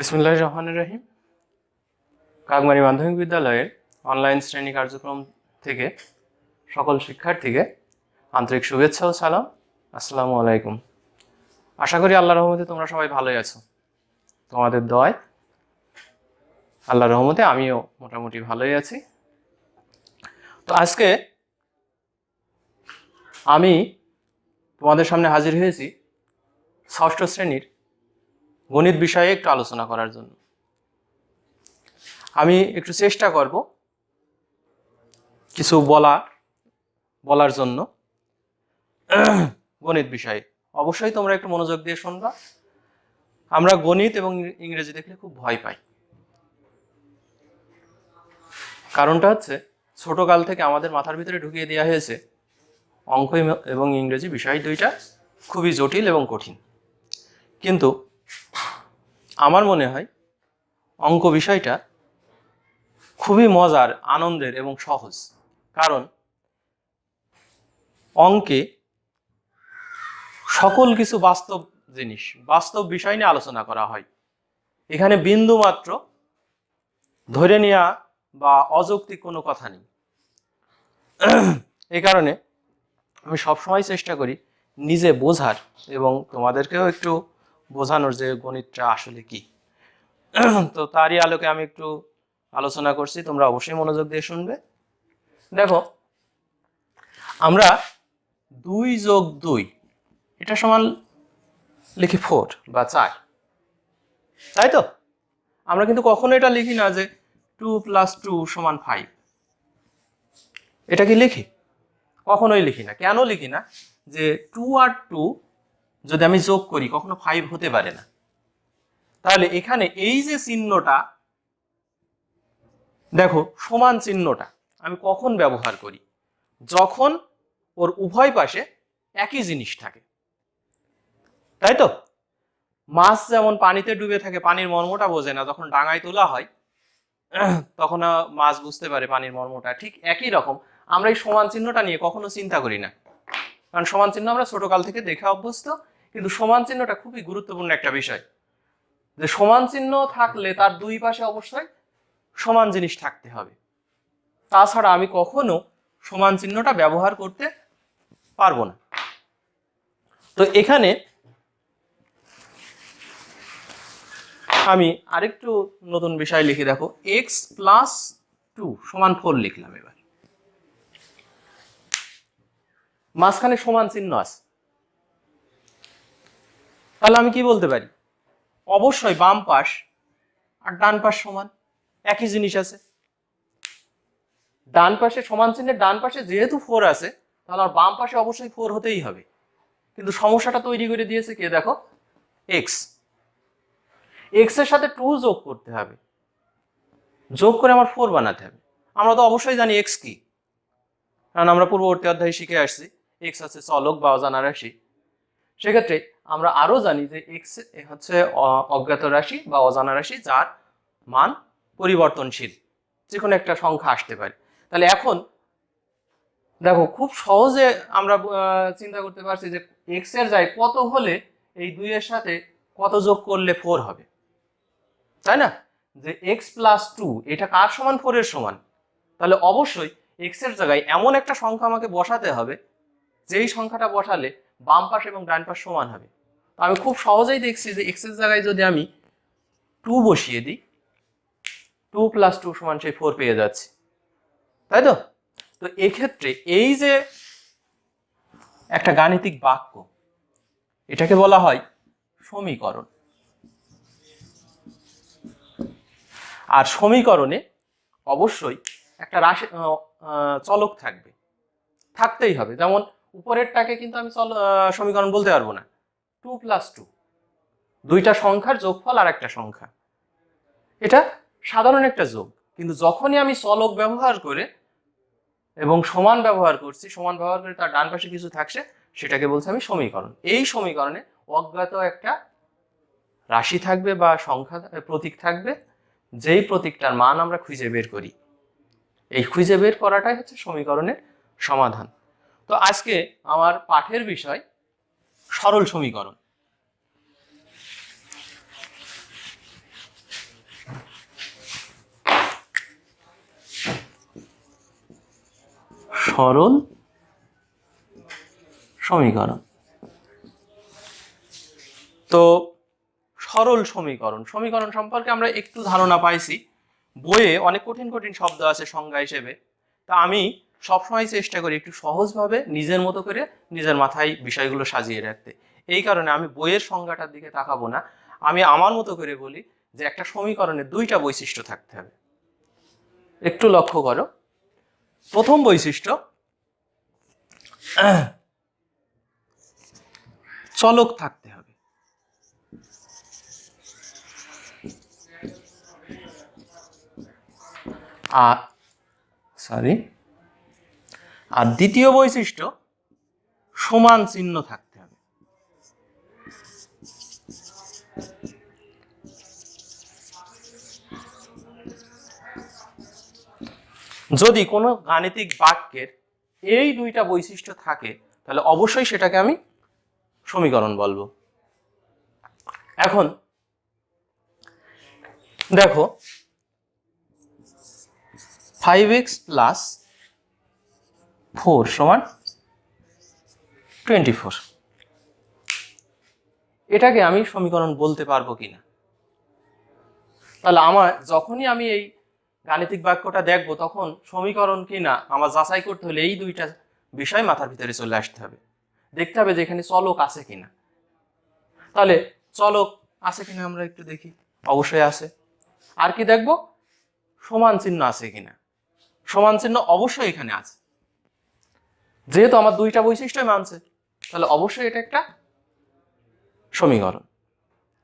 বিসমিল্লাহির রহমানির রহিম। কাকমারি মাধ্যমিক বিদ্যালয়ের অনলাইন শ্রেণী কার্যক্রম থেকে সকল শিক্ষার্থীকে আন্তরিক শুভেচ্ছা ও সালাম। আসসালামু আলাইকুম। আশা করি আল্লাহর রহমতে তোমরা সবাই ভালোই আছো। তোমাদের দোয়ায় আল্লাহর রহমতে আমিও মোটামুটি ভালোই আছি। তো আজকে আমি তোমাদের সামনে হাজির হয়েছি ষষ্ঠ শ্রেণীর গণিত বিষয়ে একটু আলোচনা করার জন্য। আমি একটু চেষ্টা করব কিছু বলার জন্য গণিত বিষয়ে। অবশ্যই তোমরা একটু মনোযোগ দিয়ে শুনবা। আমরা গণিত এবং ইংরেজি দেখলে খুব ভয় পাই। কারণটা হচ্ছে ছোটকাল থেকে আমাদের মাথার ভিতরে ঢুকিয়ে দেওয়া হয়েছে অঙ্ক এবং ইংরেজি বিষয় দুইটা খুবই জটিল এবং কঠিন। কিন্তু আমার মনে হয় অঙ্ক বিষয়টা খুবই মজার, আনন্দের এবং সহজ। কারণ অঙ্কে সকল কিছু বাস্তব জিনিস, বাস্তব বিষয় নিয়ে আলোচনা করা হয়। এখানে বিন্দু মাত্র ধরে নেওয়া বা অযৌক্তিক কোনো কথা নেই। এই কারণে আমি সবসময় চেষ্টা করি নিজে বোঝার এবং তোমাদেরকেও একটু বোঝানোর যে গণিতটা আসলে কি। তো তারই আলোকে আমি একটু আলোচনা করছি, তোমরা অবশ্যই মনোযোগ দিয়ে শুনবে। দেখো, আমরা 2+2 এটা সমান লিখি 4 বা 4, তাই তো? আমরা কিন্তু কখনো এটা লিখি না যে 2 + 2 = 5। এটা কি লিখি? কখনোই লিখি না। কেন লিখি না? যে 2 আর 2 যদি আমি যোগ করি কখনো 5 হতে পারে না। তাহলে এখানে এই যে চিহ্নটা দেখো, সমান চিহ্নটা আমি কখন ব্যবহার করি? যখন ওর উভয় পাশে একই জিনিস থাকে, তাই তো? মাছ যেমন পানিতে ডুবে থাকে, পানির মর্মটা বোঝে না, যখন ডাঙায় তোলা হয় তখন মাছ বুঝতে পারে পানির মর্মটা। ঠিক একই রকম আমরা এই সমান চিহ্নটা নিয়ে কখনো চিন্তা করি না, কারণ সমান চিহ্ন আমরা ছোটকাল থেকে দেখে অভ্যস্ত। কিন্তু সমান চিহ্নটা খুবই গুরুত্বপূর্ণ একটা বিষয়, যে সমান চিহ্ন থাকলে তার দুই পাশে অবশ্যই সমান জিনিস থাকতে হবে। তাছাড়া আমি কখনো সমান চিহ্নটা ব্যবহার করতে পারবো না। তো এখানে আমি আরেকটু নতুন বিষয় লিখে দেখো, x + 2 = 4 লিখলাম। এবার মাঝখানে সমান চিহ্ন আছে, তাহলে আমি কি বলতে পারি? অবশ্যই বাম পাশ আর ডান পাশ সমান, একই জিনিস আছে। ডান পাশে সমান চিহ্নের ডান পাশে যেহেতু 4 আছে, তাহলে আর বাম পাশে অবশ্যই 4 হতেই হবে। কিন্তু সমস্যাটা তৈরি করে দিয়েছে কে? দেখো, x এর সাথে 2 যোগ করতে হবে, যোগ করে আমার 4 বানাতে হবে। আমরা তো অবশ্যই জানি x কি, কারণ আমরা পূর্ববর্তী অধ্যায়ে শিখে আসছি x হচ্ছে চলক বা অজানা রাশি। সেক্ষেত্রে আমরা আরো জানি যে x হচ্ছে অজ্ঞাত রাশি বা অজানা রাশি, যার মান পরিবর্তনশীল, যে কোনো একটা সংখ্যা আসতে পারে। তাহলে এখন দেখো, খুব সহজে আমরা চিন্তা করতে পারছি যে x এর যায় কত হলে এই 2 এর সাথে কত যোগ করলে 4 হবে, তাই না? যে x + 2 এটা কার সমান? 4 এর সমান। তাহলে অবশ্যই x এর জায়গায় এমন একটা সংখ্যা আমাকে বসাতে হবে, যেই সংখ্যাটা বসালে বাম পাশ এবং ডান পাশ সমান হবে। তো আমি খুব সহজেই দেখছি যে x এর জায়গায় যদি আমি 2 বসিয়ে দিই, 2 + 2 = সেই 4 পেয়ে যাচ্ছি, তাই তো? তো এক্ষেত্রে এই যে একটা গাণিতিক বাক্য, এটাকে বলা হয় সমীকরণ। আর সমীকরণে অবশ্যই একটা রাশি চলক থাকতেই হবে। যেমন উপরেরটাকে কিন্তু আমি সমীকরণ বলতে পারবো না। 2 + 2 দুইটা সংখ্যার যোগফল আর একটা সংখ্যা, এটা সাধারণ একটা যোগ। কিন্তু যখনই আমি চলক ব্যবহার করে এবং সমান ব্যবহার করছি, সমান ব্যবহার করে তার ডান পাশে কিছু থাকছে, সেটাকে বলছি আমি সমীকরণ। এই সমীকরণে অজ্ঞাত একটা রাশি থাকবে বা সংখ্যা, প্রতীক থাকবে, যেই প্রতীকটার মান আমরা খুঁজে বের করি। এই খুঁজে বের করাটাই হচ্ছে সমীকরণের সমাধান। তো আজকে আমার পাঠের বিষয় সরল সমীকরণ। সরল সমীকরণ। তো সরল সমীকরণ সম্পর্কে আমরা একটু ধারণা পাইছি। বইয়ে অনেক কঠিন কঠিন শব্দ আছে সংজ্ঞা হিসেবে, তা আমি সবসময় চেষ্টা করি একটু সহজভাবে নিজের মতো করে নিজের মাথায় বিষয়গুলো সাজিয়ে রাখতে। এই কারণে আমি বইয়ের সংজ্ঞাটার দিকে তাকাবো না, আমি আমার মতো করে বলি যে একটা সমীকরণের দুইটা বৈশিষ্ট্য থাকতে হবে। একটু লক্ষ্য করো, প্রথম বৈশিষ্ট্য চলক থাকতে হবে। আর দ্বিতীয় বৈশিষ্ট্য সমান চিহ্ন থাকতে হবে। যদি কোনো গাণিতিক বাক্যের এই দুইটা বৈশিষ্ট্য থাকে তাহলে অবশ্যই সেটাকে আমি সমীকরণ বলবো। এখন দেখো 5x + 4 = 24, এটাকে আমি সমীকরণ বলতে পারবো কিনা? তাহলে আমার যখনই আমি এই গাণিতিক বাক্যটা দেখবো তখন সমীকরণ কিনা আমার যাচাই করতে হলে এই দুইটা বিষয় মাথার ভিতরে চলে আসতে হবে। দেখতে হবে যে এখানে চলক আছে কিনা। তাহলে চলক আছে কিনা আমরা একটু দেখি, অবশ্যই আছে। আর কি দেখবো, সমান চিহ্ন আছে কিনা। সমান চিহ্ন অবশ্যই এখানে আছে, যেহেতু আমার দুইটা বৈশিষ্ট্যই মানছে তাহলে অবশ্যই এটা একটা সমীকরণ।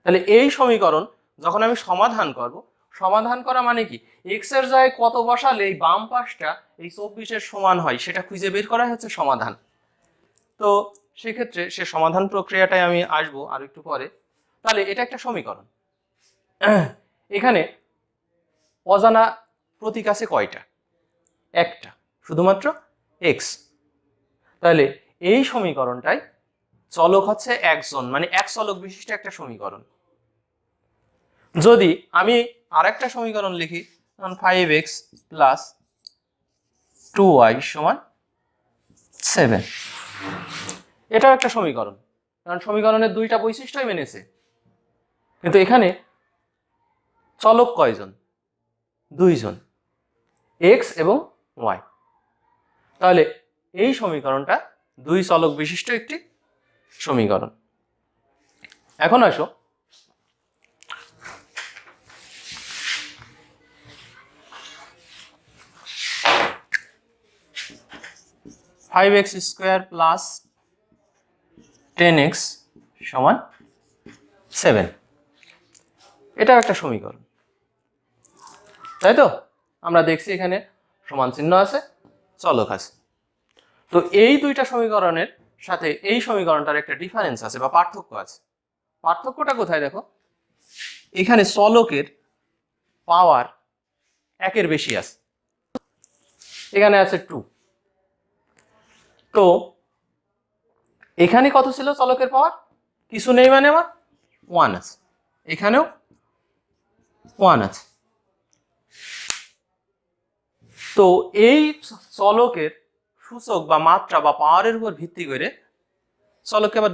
তাহলে এই সমীকরণ যখন আমি সমাধান করব, সমাধান করা মানে কি, এক্স এর জায়গায় কত বসালে এই বাম পাশটা এই 24-এর সমান হয় সেটা খুঁজে বের করা হচ্ছে সমাধান। তো সেক্ষেত্রে সে সমাধান প্রক্রিয়াটাই আমি আসবো আর একটু পরে। তাহলে এটা একটা সমীকরণ। এখানে অজানা প্রতীক আছে কয়টা? একটা, শুধুমাত্র এক্স। তাহলে এই সমীকরণটাই চলক হচ্ছে একজন, মানে এক চলক বিশিষ্ট একটা সমীকরণ। যদি আমি আরেকটা সমীকরণ লিখি, 5x + 2y = 7, এটাও একটা সমীকরণ, কারণ সমীকরণের দুইটা বৈশিষ্ট্যই মেনেছে। কিন্তু এখানে চলক কয়জন? দুইজন, x এবং y। তাহলে এই সমীকরণটা দুই চলক বিশিষ্ট একটি সমীকরণ। এখন আসো 5x² + 10x = 7, এটাও একটা সমীকরণ, তাই তো? আমরা দেখছি এখানে সমান চিহ্ন আছে, চলক আছে। তো এই দুইটা সমীকরণের সাথে এই সমীকরণটার একটা ডিফারেন্স আছে বা পার্থক্য আছে। পার্থক্যটা কোথায় দেখো, এখানে চলকের পাওয়ার 1-এর বেশি আছে, এখানে আছে 2। তো এখানে কত ছিল চলকের পাওয়ার? কিছু নেই, মানে আমার 1 আছে, এখানেও 1 আছে। তো এই চলকের সূচক বা মাত্রা বা পাওয়ারের উপর ভিত্তি করে চলককে আবার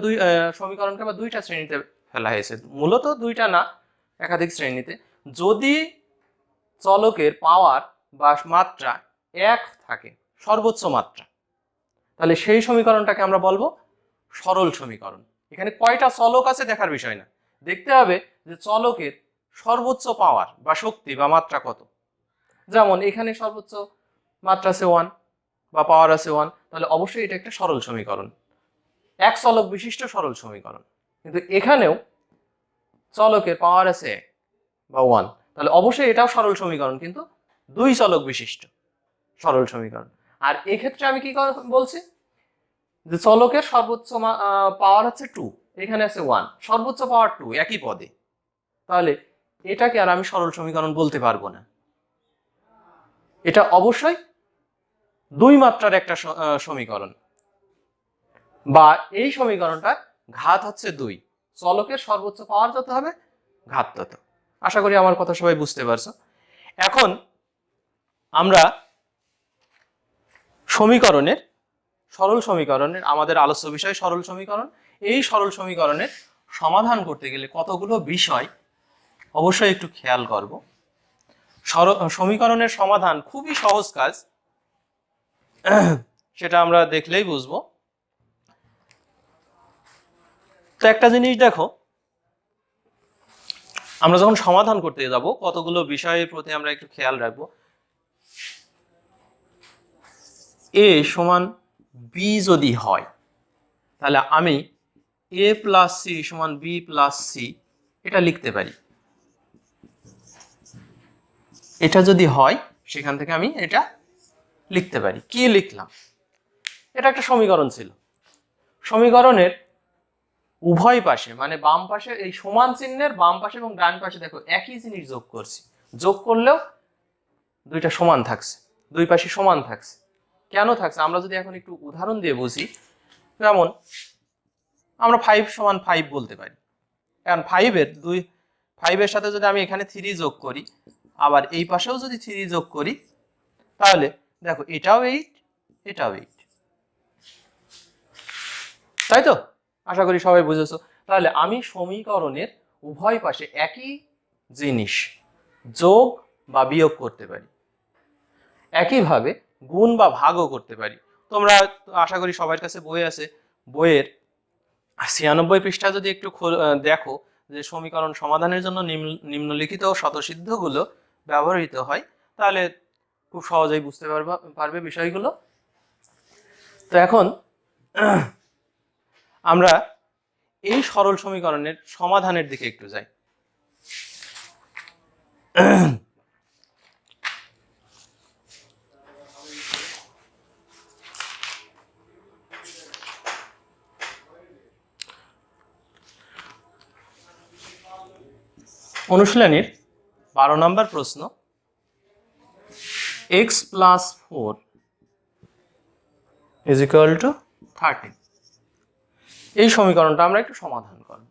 সমীকরণকে আবার দুইটা শ্রেণীতে ফেলা হয়েছে, মূলত দুইটা না, একাধিক শ্রেণীতে। যদি চলকের পাওয়ার বা মাত্রা 1 থাকে, সর্বোচ্চ মাত্রা, তাহলে সেই সমীকরণটাকে আমরা বলবো সরল সমীকরণ। এখানে কয়টা চলক আছে দেখার বিষয় না, দেখতে হবে যে চলকের সর্বোচ্চ পাওয়ার বা শক্তি বা মাত্রা কত। যেমন এখানে সর্বোচ্চ মাত্রা আছে 1 বা পাওয়ার আছে 1, তাহলে অবশ্যই এটা একটা সরল সমীকরণ, এক চলক বিশিষ্ট সরল সমীকরণ। কিন্তু এখানেও চলকের পাওয়ার আছে 1 বা 1, তাহলে অবশ্যই এটাও সরল সমীকরণ, কিন্তু দুই চলক বিশিষ্ট সরল সমীকরণ। আর এক্ষেত্রে আমি কি বলছি, যে চলকের সর্বোচ্চ পাওয়ার হচ্ছে 2, এখানে আছে 1, সর্বোচ্চ পাওয়ার 2 একই পদে, তাহলে এটাকে আর আমি সরল সমীকরণ বলতে পারবো না। এটা অবশ্যই দুই মাত্রার একটা সমীকরণ, বা এই সমীকরণটার ঘাত হচ্ছে 2, চলকের সর্বোচ্চ পাওয়ার যত হবে ঘাত তত। আশা করি আমার কথা সবাই বুঝতে পারছো। এখন আমরা সমীকরণের সরল সমীকরণের আমাদের আলোচ্য বিষয় সরল সমীকরণ। এই সরল সমীকরণের সমাধান করতে গেলে কতগুলো বিষয় অবশ্যই একটু খেয়াল করব। সমীকরণের সমাধান খুবই সহজ কাজ, সেটা আমরা দেখলেই বুঝবো। তো একটা জিনিস দেখো, আমরা যখন সমাধান করতে যাব কতগুলো বিষয়ের প্রতি আমরা একটু খেয়াল রাখবো। এ সমান বি যদি হয় তাহলে আমি এ প্লাস সি সমান বি প্লাস সি এটা লিখতে পারি। এটা যদি হয় সেখান থেকে আমি এটা লিখতে পারি। কি লিখলাম? এটা একটা সমীকরণ ছিল। সমীকরণের উভয় পাশে মানে বাম পাশে এই সমান চিহ্নের বাম পাশে এবং ডান পাশে দেখো একই জিনিস যোগ করছি। যোগ করলেও দুইটা সমান থাকছে, দুই পাশে সমান থাকছে। কেন থাকছে আমরা যদি এখন একটু উদাহরণ দিয়ে বুঝি, যেমন আমরা 5 সমান 5 বলতে পারি। কারণ 5 এর সাথে যদি আমি এখানে 3 যোগ করি, আবার এই পাশেও যদি 3 যোগ করি, তাহলে দেখো এটাও 8 এটাও 8, তাই তো? আশা করি সবাই বুঝেছো। তাহলে আমি সমীকরণের উভয় পাশে একই জিনিস যোগ বা বিয়োগ করতে পারি, একইভাবে গুণ বা ভাগও করতে পারি। তোমরা আশা করি সবার কাছে বই আছে, বইয়ের 96 পৃষ্ঠা যদি একটু দেখো যে সমীকরণ সমাধানের জন্য নিম্নলিখিত স্বতঃসিদ্ধগুলো ব্যবহৃত হয়, তাহলে খুব সহজেই বুঝতে পারবে বিষয়গুলো। তো এখন আমরা এই সরল সমীকরণের সমাধানের দিকে একটু যাই। অনুশীলনীর 12 নম্বর প্রশ্ন, x + 4 = 13। এই সমীকরণটা আমরা একটু সমাধান করব।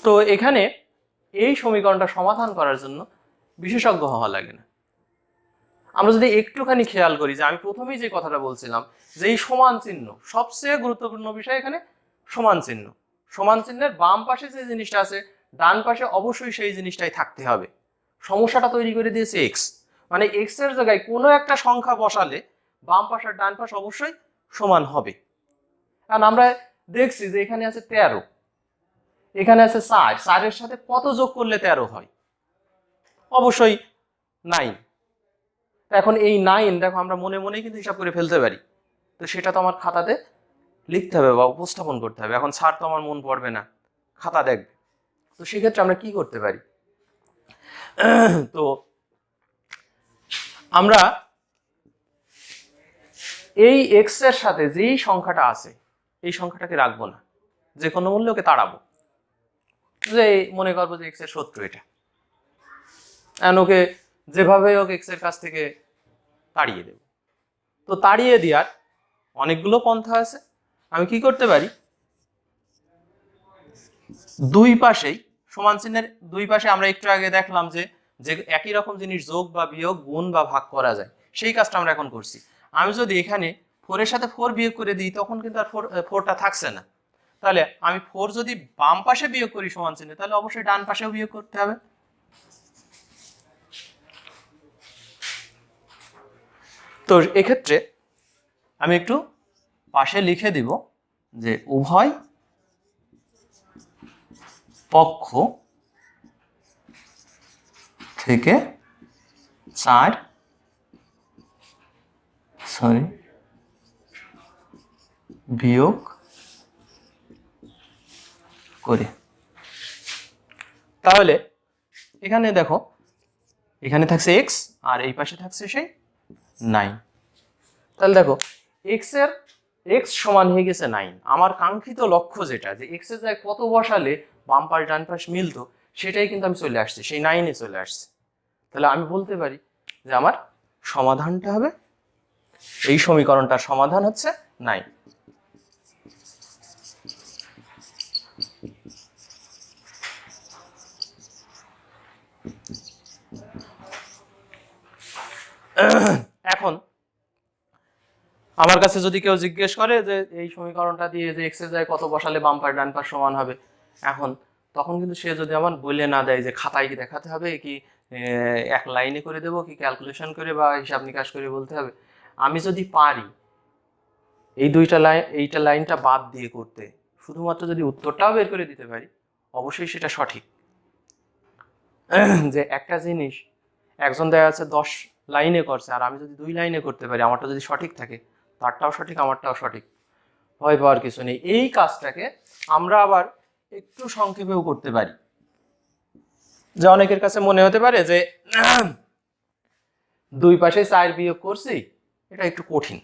তো এখানে এই সমীকরণটা সমাধান করার জন্য বিশেষজ্ঞ হওয়া লাগে না। আমরা যদি একটুখানি খেয়াল করি যে আমি প্রথমেই যে কথাটা বলছিলাম যে এই সমান চিহ্ন, সবচেয়ে গুরুত্বপূর্ণ বিষয় এখানে সমান চিহ্ন। সমান চিহ্নের বাম পাশে যে জিনিসটা আছে ডান পাশে অবশ্যই সেই জিনিসটাই থাকতে হবে। সমস্যাটা তৈরি করে দিয়েছে এক্স, মানে এক্স এর জায়গায় কোনো একটা সংখ্যা বসালে বাম পাশ আর ডান পাশ অবশ্যই সমান হবে। কারণ আমরা দেখছি যে এখানে আছে 13, এখানে আছে 4, 4 এর সাথে কত যোগ করলে 13 হয়? অবশ্যই 9। এখন এই 9 দেখো আমরা মনে মনেই কিন্তু হিসাব করে ফেলতে পারি। তো সেটা তো আমার খাতাতে লিখতে হবে বা উপস্থাপন করতে হবে। এখন স্যার তো আমার মন পড়বে না, খাতা দেখবে। তো সেক্ষেত্রে আমরা কি করতে পারি? তো আমরা এই এক্স এর সাথে যেই সংখ্যাটা আছে এই সংখ্যাটাকে রাখবো না, যে কোনো মূল্যে ওকে তাড়াবো। যে মনে করবো যে এক্স এর শত্রু এটা, ওকে যেভাবে হোক এক্স এর কাছ থেকে তাড়িয়ে দেব। তো তাড়িয়ে দেওয়ার অনেকগুলো পন্থা আছে। আমি কি করতে পারি? দুই পাশেই সমান চিহ্নের দুই পাশে আমরা একটু আগে দেখলাম যে একই রকম জিনিস যোগ বা বিয়োগ, গুণ বা ভাগ করা যায়, সেই কাজটা আমরা এখন করছি। আমি যদি এখানে 4 এর সাথে 4 বিয়োগ করে দিই তখন কিন্তু আর 4টা থাকছে না। তাহলে আমি 4 যদি বাম পাশে বিয়োগ করি সমান চিহ্নে, তাহলে অবশ্যই ডান পাশেও বিয়োগ করতে হবে। তো এক্ষেত্রে আমি একটু পাশে লিখে দিব যে উভয় পক্ষ থেকে 4 বিয়োগ করে। তাহলে এখানে দেখো এখানে থাকছে এক্স আর এই পাশে থাকছে সেই 9। তাহলে দেখো এক্স সমান হয়ে গেছে 9। আমার কাঙ্ক্ষিত লক্ষ্য যেটা, যে এক্স এর জায়গায় কত বসালে বাম পাশ ডান পাশ মিলতো, সেটাই কিন্তু আমি চলে আসছি, সেই 9-এ চলে আসছে। তাহলে আমি বলতে পারি যে আমার সমাধানটা হবে, এই সমীকরণটার সমাধান হচ্ছে 9। এখন আমার কাছে যদি কেউ জিজ্ঞেস করে যে এই সমীকরণটা দিয়ে যে এক্স এর জায়গায় কত বসালে বাম পাশ ডান পাশ সমান হবে, এখন তখন কিন্তু সে যদি আমার বলে না দেয় যে খাতায় কি দেখাতে হবে কি এক লাইনে করে দেবো কি ক্যালকুলেশন করে বা হিসাব নিকাশ করে বলতে হবে, আমি যদি পারি এই এইটা লাইনটা বাদ দিয়ে করতে, শুধুমাত্র যদি উত্তরটাও বের করে দিতে পারি, অবশ্যই সেটা সঠিক। যে একটা জিনিস একজন দেখা যাচ্ছে 10 লাইনে করছে আর আমি যদি 2 লাইনে করতে পারি, আমারটা যদি সঠিক থাকে, তারটাও সঠিক আমারটাও সঠিক, ভয় পাওয়ার কিছু নেই। এই কাজটাকে আমরা আবার একটু সংক্ষেপেও করতে পারি। যে অনেকের কাছে মনে হতে পারে যে 2 পাশে 4 বিয়োগ করছি, এটা একটু কঠিন।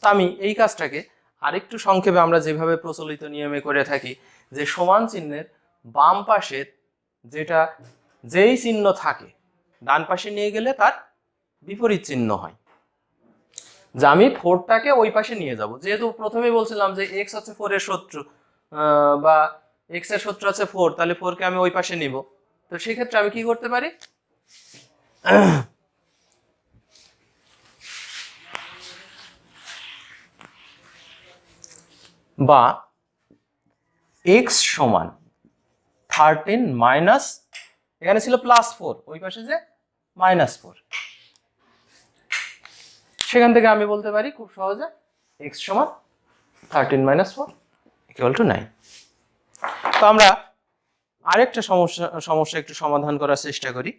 তা আমি এই কাজটাকে আরেকটু সংক্ষেপে আমরা যেভাবে প্রচলিত নিয়মে করে থাকি, যে সমান চিহ্নের বাম পাশের যেই চিহ্ন থাকে ডান পাশে নিয়ে গেলে তার বিপরীত চিহ্ন হয়। যে আমি 4টাকে ওই পাশে নিয়ে যাব, যেহেতু প্রথমেই বলছিলাম যে এক্স হচ্ছে 4 এর শত্রু, বা এক্স এর শত্রু আছে 4, তাহলে 4কে আমি ওই পাশে নিব। তো সেক্ষেত্রে আমি কি করতে পারি, বা এক্স সমান 13 মাইনাস, এখানে ছিল +4, ওই পাশে যে -4, সেখান থেকে আমি বলতে পারি খুব সহজে এক্স সমান 13 - 4 = 9। তো আমরা আরেকটা সমস্যা একটু সমাধান করার চেষ্টা করি।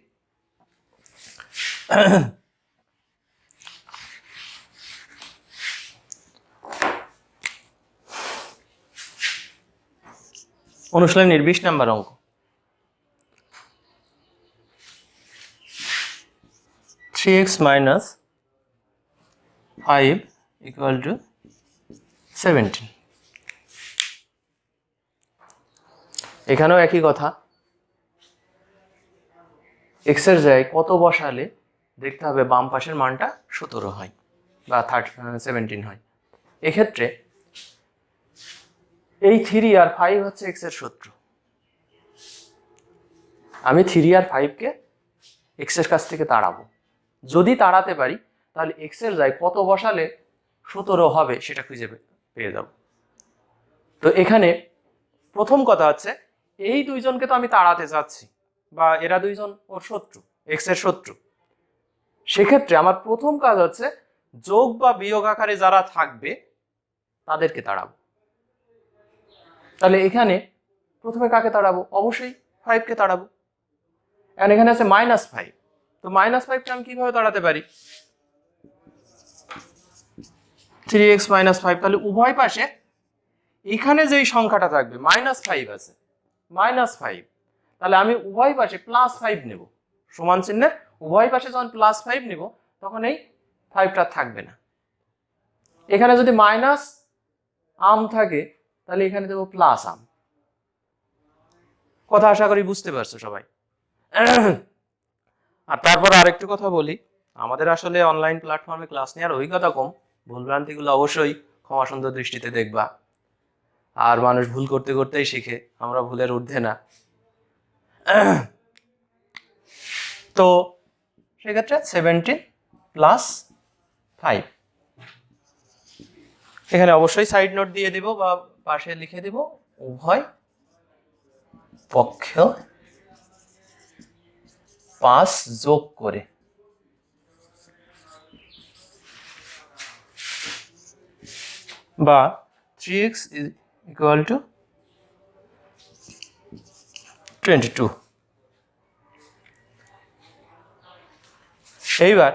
অনুশীলনের 20 নম্বর অঙ্ক। (3x - 5 = 17). এখানেও একই কথা, এক্স এর জায়গায় কত বসালে দেখতে হবে বাম পাশের মানটা 17 হয় বা 17 হয়। এক্ষেত্রে এই 3 আর 5 হচ্ছে এক্স এর শত্রু। আমি 3 আর 5কে এক্স এর কাছ থেকে তাড়াবো। যদি তাড়াতে পারি তাহলে এক্স এর জায়গায় কত বসালে 17 হবে সেটা খুঁজে পেয়ে যাব। তো এখানে প্রথম কথা হচ্ছে, এই দুইজনকে তো আমি তাড়াতে চাচ্ছি, বা এরা দুইজন ওর শত্রু, এক্স এর শত্রু। সেক্ষেত্রে আমার প্রথম কাজ হচ্ছে যোগ বা বিয়োগ আকারে যারা থাকবে তাদেরকে তাড়াবো। তাহলে এখানে প্রথমে কাকে তাড়াবো, অবশ্যই 5কে তাড়াবো। এখানে আছে -5, তো -5কে আমি কিভাবে তাড়াতে পারি, 3x - 5, তাহলে উভয় পাশে এখানে যেই সংখ্যাটা থাকবে -5 আছে, -5, তাহলে আমি উভয় পাশে +5 নেব। সমান চিহ্নের উভয় পাশে যখন +5 নেব তখন এই 5টা থাকবে না। এখানে যদি মাইনাস আম থাকে তাহলে এখানে দেবো প্লাস আম। কথা আশা করি বুঝতে পারছো সবাই। আর তারপর আরেকটু কথা বলি, আমাদের আসলে অনলাইন প্ল্যাটফর্মে ক্লাস নেওয়ার অভিজ্ঞতা কম, ভুলভ্রান্তিগুলো অবশ্যই ক্ষমা সুন্দর দৃষ্টিতে দেখবা। আর মানুষ ভুল করতে করতেই শিখে, আমরা ভুলের ঊর্ধ্বে না। তো সেক্ষেত্রে 17 + 5, এখানে অবশ্যই সাইড নোট দিয়ে দিব বা পাশে লিখে দিব, উভয় পক্ষ 5 যোগ করে বা 3x = 22। এইবার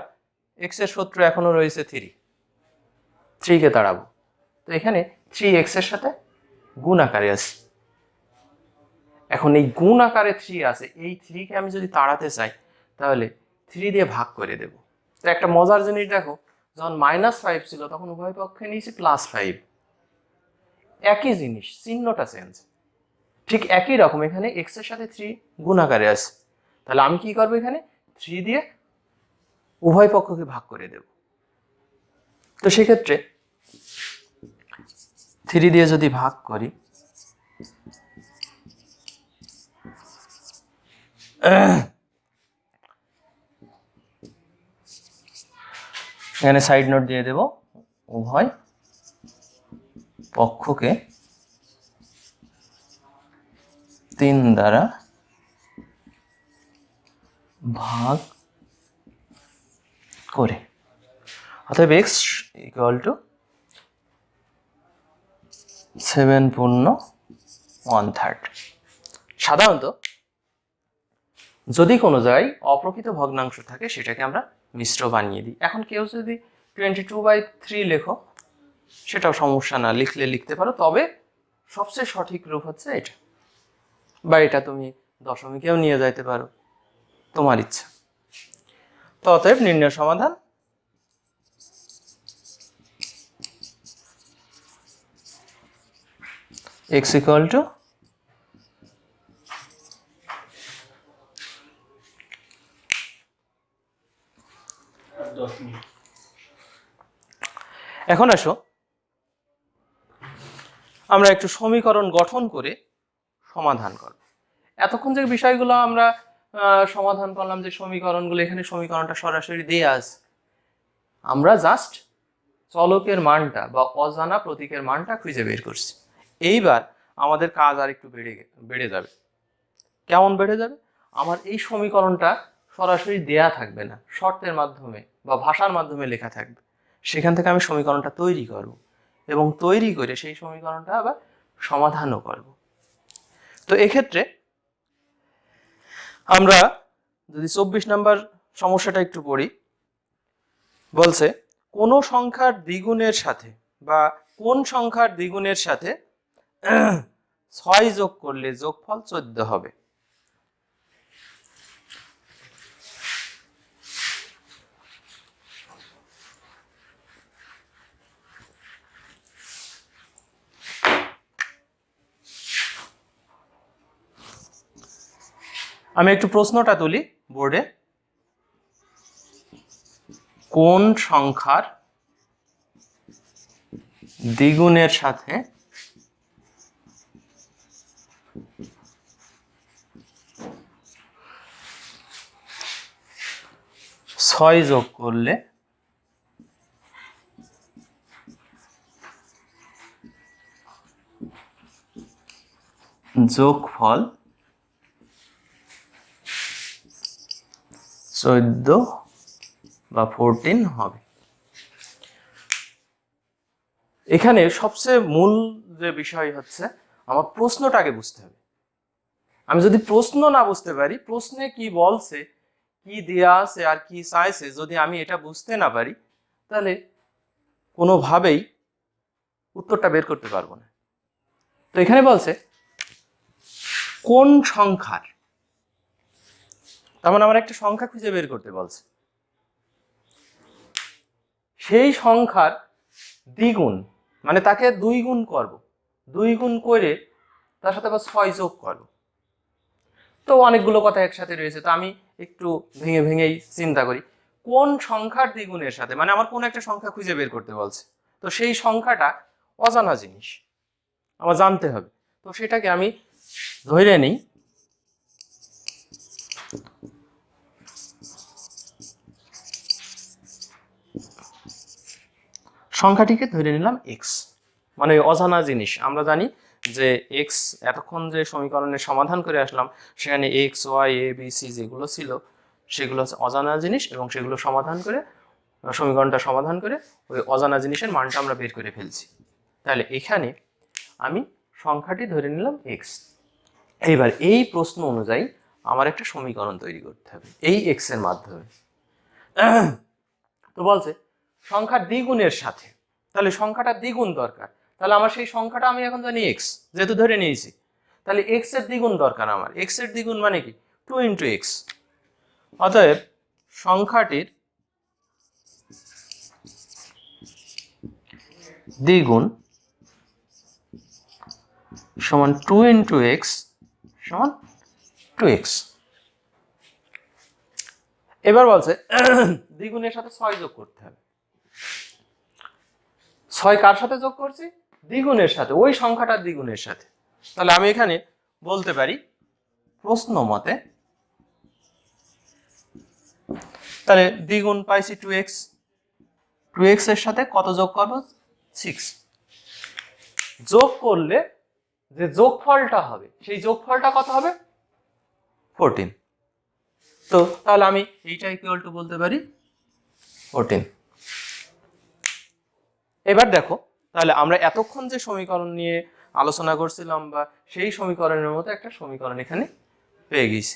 এক্স এর শত্রু এখনো রয়েছে 3কে তাড়াবো। তো এখানে 3x এর সাথে গুণ আকারে আছে। এখন এই গুণ আকারে 3 আছে, এই 3কে আমি যদি তাড়াতে চাই তাহলে 3 দিয়ে ভাগ করে দেব। তো একটা মজার জিনিস দেখো, যখন -5 ছিল তখন উভয় পক্ষে নিয়েছি +5, একই জিনিস, চিহ্নটা চেঞ্জ। ঠিক একই রকম এখানে x এর সাথে 3 গুণ আকারে আছে, তাহলে আমি কি করবো, এখানে 3 দিয়ে উভয় পক্ষকে ভাগ করে দেব। তো সেক্ষেত্রে 3 দিয়ে যদি ভাগ করি, এখানে সাইড নোট দিয়ে দেব, উভয় পক্ষকে 3 দ্বারা ভাগ করে, অতএব x ইকুয়াল টু 7/1/3। সাধারণত যদি কোনো জায়গায় অপ্রকৃত ভগ্নাংশ থাকে সেটাকে আমরা মিশ্র বানিয়ে দিই। এখন কেউ যদি 22/3 লেখো সেটাও সমস্যা না, লিখলে লিখতে পারো, তবে সবচেয়ে সঠিক রূপ হচ্ছে এটা, বা এটা তুমি দশমিকেও নিয়ে যাইতে পারো, তোমার ইচ্ছা। তো অতএব নির্ণয় সমাধান x ইকুয়াল টু এখন আসো আমরা একটু সমীকরণ গঠন করে সমাধান করব। এতক্ষণ যে বিষয়গুলো আমরা সমাধান করলাম, যে সমীকরণগুলো, এখানে সমীকরণটা সরাসরি দেয়া আছে, আমরা জাস্ট চলকের মানটা বা অজানা প্রতীকের মানটা খুঁজে বের করছি। এইবার আমাদের কাজ আর একটু বেড়ে যাবে। কেমন বেড়ে যাবে? আমার এই সমীকরণটা সরাসরি দেয়া থাকবে না, শর্তের মাধ্যমে বা ভাষার মাধ্যমে লেখা থাকবে। সেখান থেকে আমি সমীকরণটা তৈরি করব এবং তৈরি করে সেই সমীকরণটা আবার সমাধানও করব। তো এক্ষেত্রে আমরা যদি 24 নম্বর সমস্যাটা একটু পড়ি, বলছে কোন সংখ্যার দ্বিগুণের সাথে বা কোন সংখ্যার দ্বিগুণের সাথে 6 যোগ করলে যোগফল 14 হবে। আমি একটু প্রশ্নটা তুলি বোর্ডে। কোন সংখ্যার দ্বিগুণের সাথে 6 যোগ করলে যোগফল 14 বা 14 হবে। এখানে সবচেয়ে মূল যে বিষয় হচ্ছে আমার প্রশ্নটাকে বুঝতে হবে। আমি যদি প্রশ্ন না বুঝতে পারি, প্রশ্নে কি বলছে, কি দেয়া আছে আর কি চাইছে, যদি আমি এটা বুঝতে না পারি, তাহলে কোনোভাবেই উত্তরটা বের করতে পারবো না। তো এখানে বলছে কোন সংখ্যার, তার মানে আমার একটা সংখ্যা খুঁজে বের করতে বলছে, সেই সংখ্যার দ্বিগুণ, মানে তাকে 2 গুণ করব, 2 গুণ করে তার সাথে আবার 6 যোগ করব। তো অনেকগুলো কথা একসাথে রয়েছে, তো আমি একটু ভেঙে ভেঙেই চিন্তা করি। কোন সংখ্যার দ্বিগুণের সাথে, মানে আমার কোন একটা সংখ্যা খুঁজে বের করতে বলছে, তো সেই সংখ্যাটা অজানা জিনিস, আমার জানতে হবে। তো সেটাকে আমি ধরে নিই সংখ্যাটিকে ধরে নিলাম এক্স, মানে অজানা জিনিস। আমরা জানি যে এক্স, এতক্ষণ যে সমীকরণের সমাধান করে আসলাম সেখানে এক্স, ওয়াই, এ, বি, সি যেগুলো ছিল সেগুলো হচ্ছে অজানা জিনিস, এবং সেগুলো সমাধান করে, সমীকরণটা সমাধান করে ওই অজানা জিনিসের মানটা আমরা বের করে ফেলছি। তাহলে এখানে আমি সংখ্যাটি ধরে নিলাম এক্স। এইবার এই প্রশ্ন অনুযায়ী আমার একটা সমীকরণ তৈরি করতে হবে এই এক্স এর মাধ্যমে। তো বলছে সংখ্যার দ্বিগুণের সাথে, তাহলে সংখ্যাটা দ্বিগুণ দরকার। তাহলে আমার সেই সংখ্যাটা আমি এখন জানি এক্স, যেহেতু ধরে নিয়েছি, তাহলে এক্স এর দ্বিগুণ দরকার আমার। এক্স এর দ্বিগুণ মানে কি? 2 × x। অতএব সংখ্যাটির দ্বিগুণ সমান 2 × x সমান 2x। এবার বলছে দ্বিগুণের সাথে 6 যোগ করতে হবে। 6 কার সাথে যোগ করছি? দ্বিগুণের সাথে, ওই সংখ্যাটার দ্বিগুণের সাথে। তাহলে আমি এখানে বলতে পারি প্রশ্ন মতে, তাহলে দ্বিগুণ পাইছি 2x, 2x এর সাথে কত যোগ করব 6 যোগ করলে যে যোগফলটা হবে সেই যোগফলটা কত হবে 14 তো তাহলে আমি এইটা ইকুয়াল টু বলতে পারি 14 এবার দেখো তাহলে আমরা এতক্ষণ যে সমীকরণ নিয়ে আলোচনা করছিলাম বা সেই সমীকরণের মতো একটা সমীকরণ এখানে পেয়ে গেছি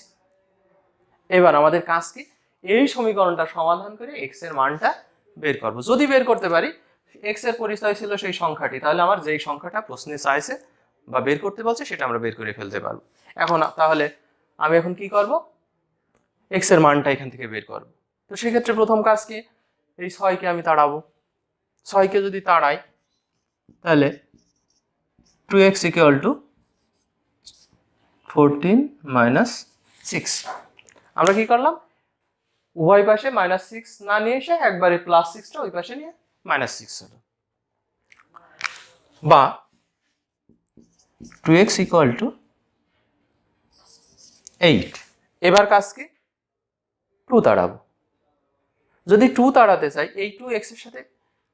এবার আমাদের কাজ কি এই সমীকরণটা সমাধান করে x এর মানটা বের করব যদি বের করতে পারি x এর পরিচয় ছিল সেই সংখ্যাটি তাহলে আমার যেই সংখ্যাটা প্রশ্নে চাইছে বা বের করতে বলছে সেটা আমরা বের করে ফেলতে পারবো এখন তাহলে আমি এখন কি করব x এর মানটা এখান থেকে বের করব তো সেক্ষেত্রে প্রথম কাজ কি এই 6 কে আমি তাড়াবো 6 কে যদি তাড়াই তাহলে 2x equal to 14 - 6 আমরা কি করলাম উভয় পাশে -6 না নিয়ে এসে একবারে +6টা ওই পাশে নিয়ে -6 হলো বা 2x equal to 8 এবার কাজ কি 2 তাড়াবো যদি 2 তাড়াতে চাই এই 2x এর সাথে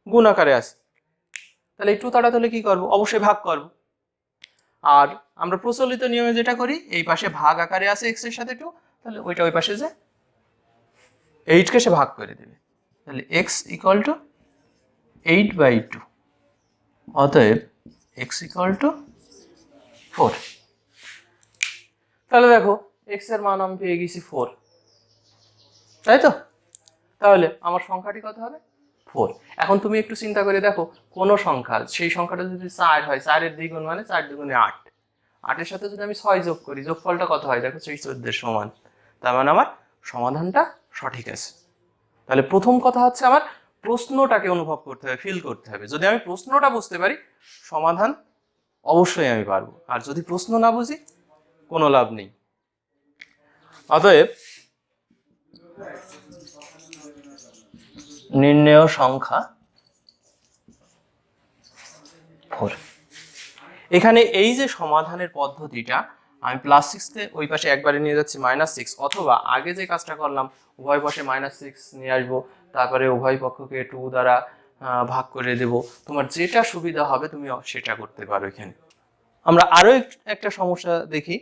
গুণ আকারে আছে তাহলে এই 2 তাড়াতে হলে কি করব অবশ্যই ভাগ করব আর আমরা প্রচলিত নিয়মে যেটা করি এই পাশে ভাগ আকারে আছে x এর সাথে 2 তাহলে ওইটা ওই পাশে যে 8 কে সে ভাগ করে দেবে তাহলে x equal to 8/2 অতএব x equal to 4 তাহলে দেখো x এর মান আমি পেয়ে গেছি 4 তাই তো তাহলে আমার সংখ্যাটি কত হবে 4 এখন তুমি একটু চিন্তা করে দেখো কোন সংখ্যা সেই সংখ্যাটা যদি 4 হয় 4 এর দ্বিগুণ মানে 4 দ্বিগুণে 8 8 এর সাথে যদি আমি 6 যোগ করি যোগফলটা কত হয় দেখো 14 এর সমান তার মানে আমার সমাধানটা সঠিক আছে তাহলে প্রথম কথা হচ্ছে আমার প্রশ্নটাকে অনুভব করতে হবে ফিল করতে হবে যদি আমি প্রশ্নটা বুঝতে পারি সমাধান অবশ্যই আমি পারবো আর যদি প্রশ্ন না বুঝি কোনো লাভ নেই অতএব নির্ণেয় সংখ্যা 4 এখানে এই যে সমাধানের পদ্ধতিটা আমি +6 তে ওই পাশে একবারে নিয়ে যাচ্ছি -6 অথবা আগে যে কাজটা করলাম উভয় পাশে -6 নিয়ে আসবো তারপরে উভয় পক্ষকে 2 দ্বারা ভাগ করে দেব তোমার যেটা সুবিধা হবে তুমি সেটা করতে পারো এখানে আমরা আরো একটা সমস্যা দেখি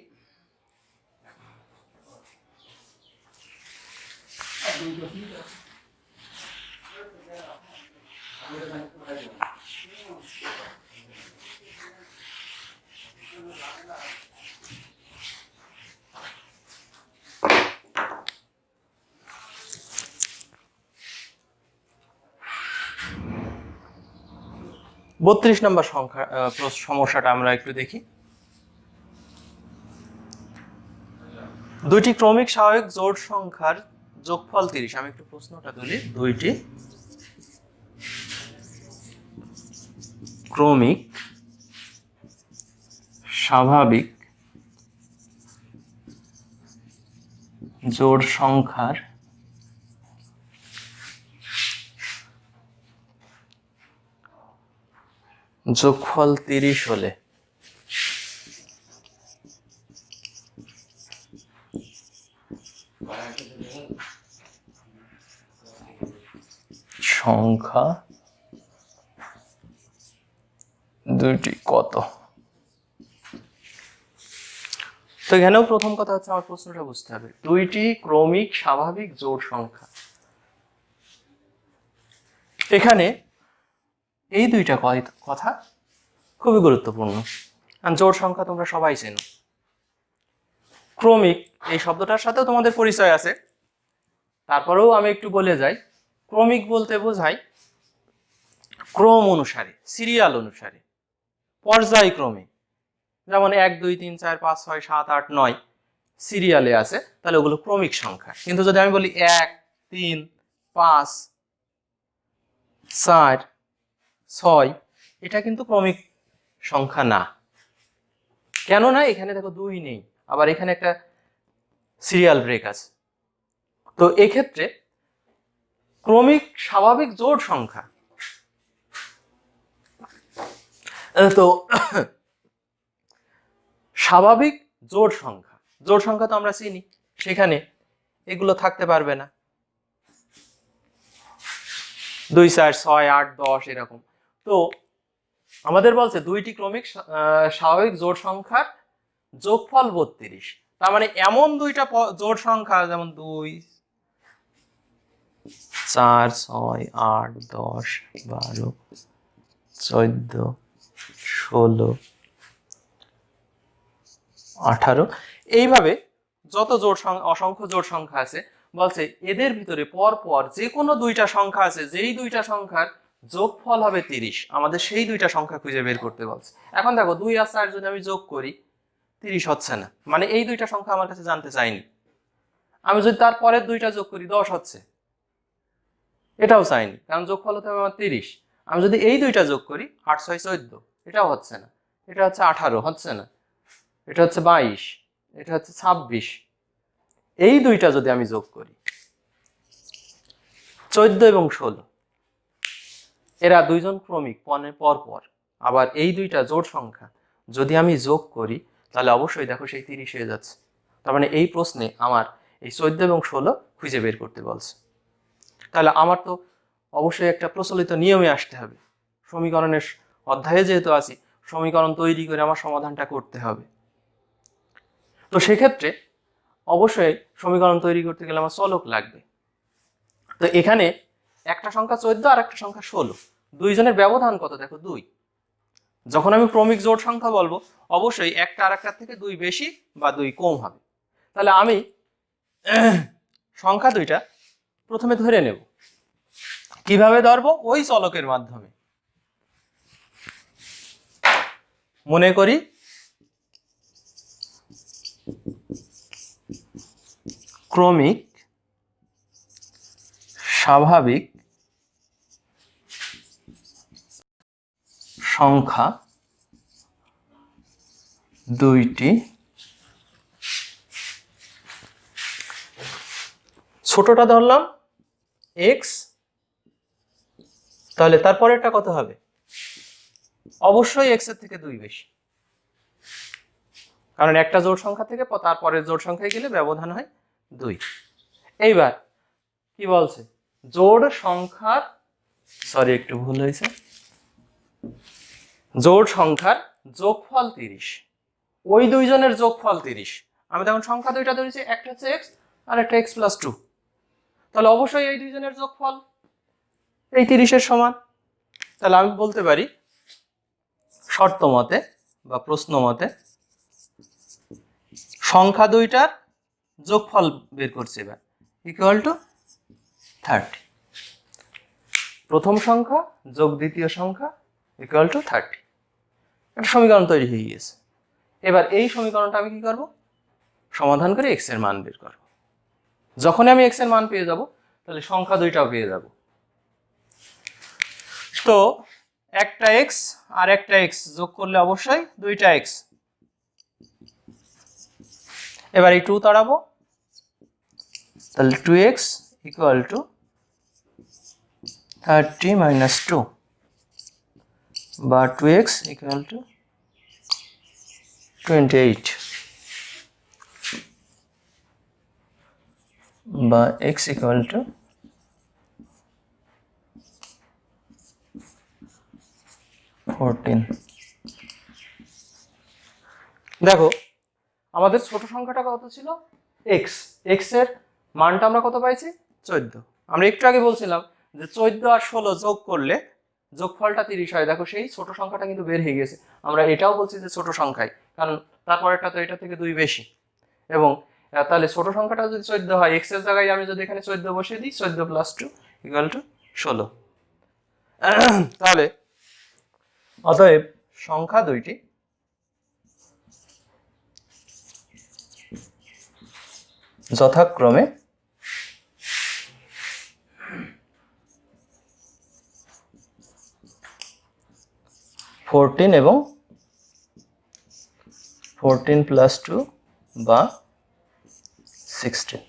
32 নম্বর সংখ্যা সমস্যাটা আমরা একটু দেখি দুইটি ক্রমিক স্বাভাবিক জোড় সংখ্যার যোগফল 30 আমি একটু প্রশ্নটা তুলি দুইটি ক্রমিক স্বাভাবিক জোড় সংখ্যার যোগফল 30 হলে সংখ্যা দুইটি কত তো এখানেও প্রথম কথা হচ্ছে আমার প্রশ্নটা বুঝতে হবে দুইটি ক্রমিক স্বাভাবিক জোড় সংখ্যা এখানে এই দুইটা কথা খুবই গুরুত্বপূর্ণ আর জোড় সংখ্যা তোমরা সবাই চেনো ক্রমিক এই শব্দটার সাথেও তোমাদের পরিচয় আছে তারপরেও আমি একটু বলে যাই ক্রমিক বলতে বোঝায় ক্রম অনুসারে সিরিয়াল অনুসারে পর্যায়ক্রমে যেমন 1 2 3 4 5 6 7 8 9 সিরিয়ালে আছে তাহলে ওগুলো ক্রমিক সংখ্যা কিন্তু যদি আমি বলি 1 3 5 4 6 এটা কিন্তু ক্রমিক সংখ্যা না কেন না এখানে দেখো 2 নেই আবার এখানে একটা সিরিয়াল ব্রেক আছে তো এই ক্ষেত্রে ক্রমিক স্বাভাবিক জোড় সংখ্যা তো স্বাভাবিক জোড় সংখ্যা তো আমরা চিনি সেখানে এগুলো থাকতে পারবে না 2 4 6 8 10 এরকম। তো আমাদের বলছে দুইটি ক্রমিক স্বাভাবিক জোড় সংখ্যার যোগফল 32। তার মানে এমন দুইটা জোড় সংখ্যা যেমন 2 4 6 8 10 12 14 16 18 এইভাবে যত অসংখ্য জোড় সংখ্যা আছে বলছে এদের ভিতরে পর পর যে কোনো দুইটা সংখ্যা আছে, যেই দুইটা সংখ্যার যোগফল হবে 30, আমাদের সেই দুইটা সংখ্যা খুঁজে বের করতে বলছে। এখন দেখো 2 আর 4 যদি আমি যোগ করি 30 হচ্ছে না, মানে এই দুইটা সংখ্যা আমার কাছে জানতে চাইনি। আমি যদি তার পরের দুইটা যোগ করি 10 হচ্ছে, এটাও চাইনি, কারণ যোগফল হতে হবে আমার 30। আমি যদি এই দুইটা যোগ করি 8 6 14, এটাও হচ্ছে না, এটা হচ্ছে 18 হচ্ছে না, এটা হচ্ছে 22, এটা হচ্ছে 26। এই দুইটা যদি আমি যোগ করি 14 এবং 16, এরা দুইজন ক্রমিক পর পর। আবার এই দুইটা জোড় সংখ্যা যদি আমি যোগ করি তাহলে অবশ্যই দেখো সেই 30 হয়ে যাচ্ছে। তার মানে এই প্রশ্নে আমার এই 14 এবং 16 খুঁজে বের করতে বলছে। তাহলে আমার তো অবশ্যই একটা প্রচলিত নিয়মে আসতে হবে। সমীকরণের অধ্যায়ে যেহেতু আছি, সমীকরণ তৈরি করে আমার সমাধানটা করতে হবে। তো সেক্ষেত্রে অবশ্যই সমীকরণ তৈরি করতে গেলে আমার চলক লাগবে। তো এখানে একটা সংখ্যা 14 আর একটা সংখ্যা 16, দুইজনের ব্যবধান কত দেখো 2। যখন আমি ক্রমিক জোড় সংখ্যা বলবো অবশ্যই একটা আর একটার থেকে 2 বেশি বা 2 কম হবে। তাহলে আমি সংখ্যা দুইটা প্রথমে ধরে নেব। কিভাবে ধরবো? ওই চলকের মাধ্যমে। মনে করি ক্রমিক স্বাভাবিক সংখ্যা দুইটি, ছোটটা ধরলাম x, তাহলে তারপরেরটা কত হবে? অবশ্যই x এর থেকে 2 বেশি, কারণ একটা জোড় সংখ্যা থেকে তারপরের জোড় সংখ্যায় গেলে ব্যবধান হয় 2। এইবার কি বলছে? জোড় সংখ্যার, সরি একটু ভুল হয়েছে, জোড় সংখ্যার যোগফল 30, ওই দুইজনের যোগফল 30। আমি তখন সংখ্যা দুইটা ধরেছি, একটা হচ্ছে x আর একটা x + 2, তাহলে অবশ্যই এই দুইজনের যোগফল এই 30-এর সমান। তাহলে আমি বলতে পারি শর্ত মতে বা প্রশ্ন মতে সংখ্যা দুইটার যোগফল বের করছে এবার ইকুয়াল টু 30। প্রথম সংখ্যা যোগ দ্বিতীয় সংখ্যা ইকুয়াল টু 30। একটা সমীকরণ তৈরি হয়ে গিয়েছে। এবার এই সমীকরণটা আমি কি করব? সমাধান করে x এর মান বের করব। যখন আমি x এর মান পেয়ে যাব তাহলে সংখ্যা দুইটাও পেয়ে যাব। তো একটা x আর একটা x যোগ করলে অবশ্যই দুইটা x। এবার এই 2 তাড়াবো, তাহলে 2x ইকুয়াল টু 30 - 2 বা 2x ইকুয়াল টু 28 বা x ইকুয়াল টু 14। দেখো আমাদের ছোট সংখ্যাটা কত ছিল? x। x এর মানটা আমরা কত পাইছি? 14। আমরা একটু আগে বলছিলাম যে 14 আর 16 যোগ করলে যোগফলটা 30 হয়। দেখো সেই ছোট সংখ্যাটা কিন্তু বের হয়ে গেছে। আমরা এটাও বলছি যে ছোট সংখ্যাই, কারণ তারপরেরটা তো এটা থেকে 2 বেশি। এবং তাহলে ছোট সংখ্যাটা যদি 14 হয়, x এর জায়গায় আমি যদি এখানে 14 বসিয়ে দিই, 14 + 2 ইকুয়াল টু 16। তাহলে অতএব সংখ্যা দুইটি যথাক্রমে 14 এবং 14 + 2 বা 16।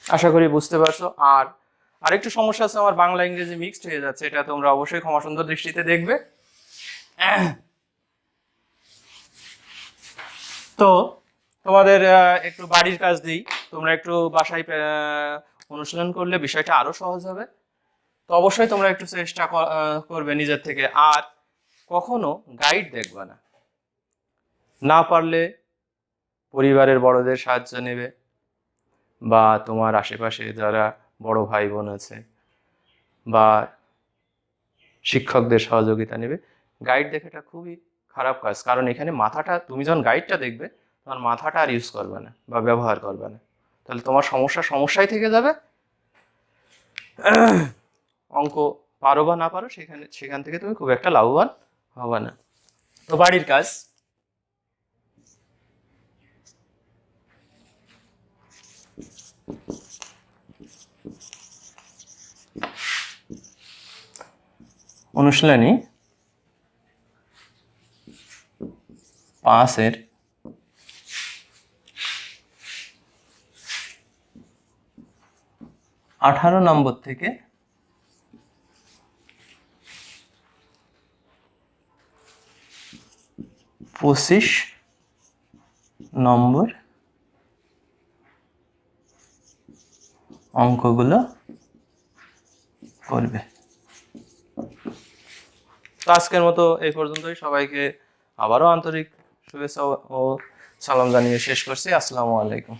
আশা করি বুঝতে পারছো। আর আরেকটু সমস্যা আছে, আমার বাংলা ইংরেজি মিক্সড হয়ে যাচ্ছে, এটা তোমরা অবশ্যই ক্ষমা সুন্দর দৃষ্টিতে দেখবে। তো তোমাদের একটু বাড়ির কাজ দিই, তোমরা একটু বাসায় অনুশীলন করলে বিষয়টা আরো সহজ হবে। তো অবশ্যই তোমরা একটু চেষ্টা করবে নিজের থেকে। আর কখনো গাইড দেখবা না, না পারলে পরিবারের বড়দের সাহায্য নেবে, বা তোমার আশেপাশে যারা বড় ভাই বোন আছে বা শিক্ষকদের সহযোগিতা নেবে। গাইড দেখাটা খুবই খারাপ কাজ, কারণ এখানে মাথাটা, তুমি যখন গাইডটা দেখবে তোমার মাথাটা আর ইউজ করবে না বা ব্যবহার করবে না, তাহলে তোমার সমস্যাই থেকে যাবে। অঙ্ক পারো বা না পারো সেখান থেকে তুমি খুব একটা লাভবান হবে না। তো বাড়ির কাজ, অনুশীলনী 5-এর 18 নম্বর থেকে 25 নম্বর অঙ্কগুলো করবে। তো আজকের মতো এই পর্যন্তই। সবাইকে আবারও আন্তরিক শুভেচ্ছা ও সালাম জানিয়ে শেষ করছি। আসসালামু আলাইকুম।